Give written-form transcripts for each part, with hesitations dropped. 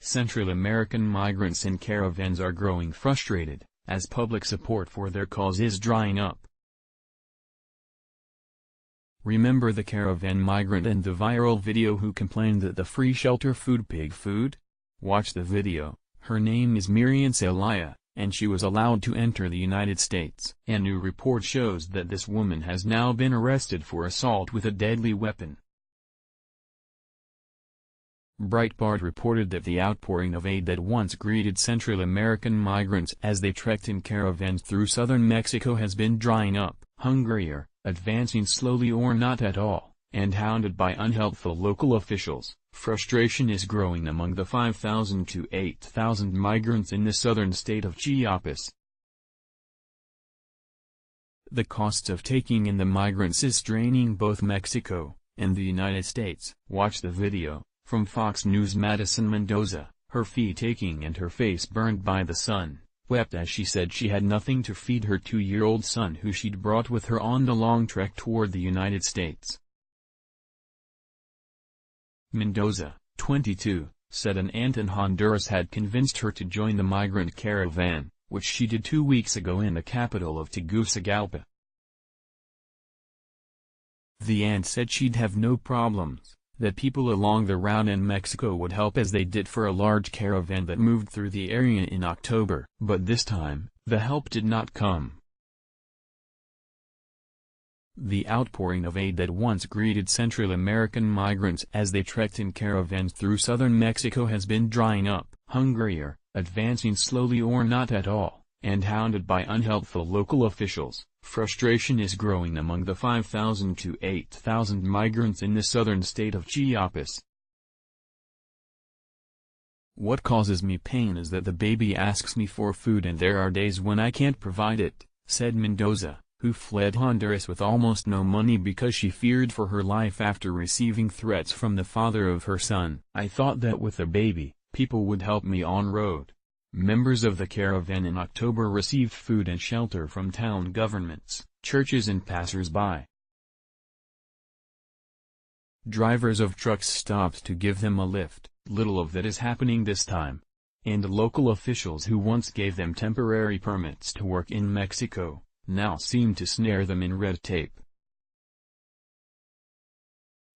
Central American migrants in caravans are growing frustrated, as public support for their cause is drying up. Remember the caravan migrant and the viral video who complained that the free shelter food pig food? Watch the video. Her name is Mirian Zelaya, and she was allowed to enter the United States. A new report shows that this woman has now been arrested for assault with a deadly weapon. Breitbart reported that the outpouring of aid that once greeted Central American migrants as they trekked in caravans through southern Mexico has been drying up, hungrier, advancing slowly or not at all, and hounded by unhelpful local officials. Frustration is growing among the 5,000 to 8,000 migrants in the southern state of Chiapas. The costs of taking in the migrants is straining both Mexico and the United States. Watch the video. From Fox News. Madison Mendoza, her feet aching and her face burned by the sun, wept as she said she had nothing to feed her 2-year-old son who she'd brought with her on the long trek toward the United States. Mendoza, 22, said an aunt in Honduras had convinced her to join the Migrant Caravan, which she did 2 weeks ago in the capital of Tegucigalpa. The aunt said she'd have no problems, that people along the route in Mexico would help as they did for a large caravan that moved through the area in October. But this time, the help did not come. The outpouring of aid that once greeted Central American migrants as they trekked in caravans through southern Mexico has been drying up, hungrier, advancing slowly or not at all, and hounded by unhelpful local officials. Frustration is growing among the 5,000 to 8,000 migrants in the southern state of Chiapas. What causes me pain is that the baby asks me for food and there are days when I can't provide it, said Mendoza, who fled Honduras with almost no money because she feared for her life after receiving threats from the father of her son. I thought that with a baby, people would help me on road. Members of the caravan in October received food and shelter from town governments, churches and passers-by. Drivers of trucks stopped to give them a lift. Little of that is happening this time. And local officials who once gave them temporary permits to work in Mexico, now seem to snare them in red tape.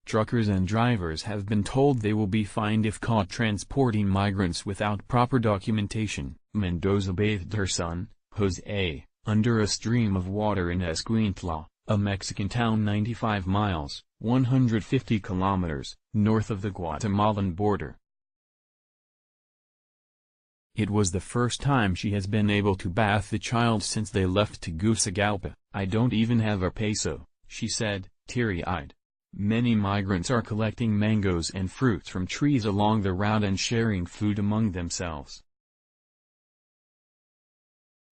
Truckers and drivers have been told they will be fined if caught transporting migrants without proper documentation. Mendoza bathed her son, Jose, under a stream of water in Escuintla, a Mexican town 95 miles, 150 kilometers, north of the Guatemalan border. It was the first time she has been able to bath the child since they left Tegucigalpa. I don't even have a peso, she said, teary-eyed. Many migrants are collecting mangoes and fruits from trees along the route and sharing food among themselves.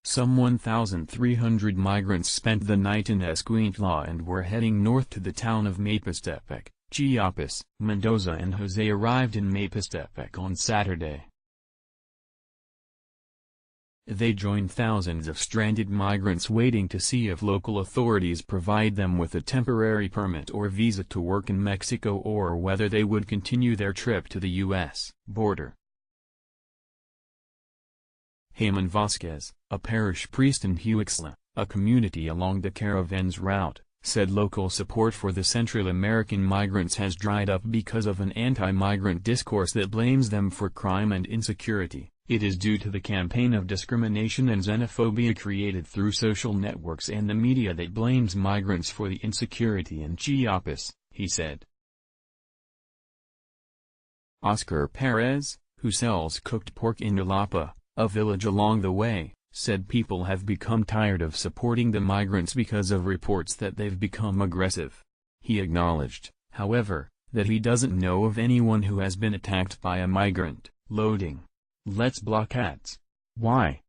Some 1,300 migrants spent the night in Escuintla and were heading north to the town of Mapastepec, Chiapas. Mendoza and Jose arrived in Mapastepec on Saturday. They joined thousands of stranded migrants waiting to see if local authorities provide them with a temporary permit or visa to work in Mexico or whether they would continue their trip to the U.S. border. Heyman Vasquez, a parish priest in Huixla, a community along the caravan's route, said local support for the Central American migrants has dried up because of an anti-migrant discourse that blames them for crime and insecurity. It is due to the campaign of discrimination and xenophobia created through social networks and the media that blames migrants for the insecurity in Chiapas, he said. Oscar Perez, who sells cooked pork in Jalapa, a village along the way, said people have become tired of supporting the migrants because of reports that they've become aggressive. He acknowledged, however, that he doesn't know of anyone who has been attacked by a migrant. Loading. Let's block ads. Why?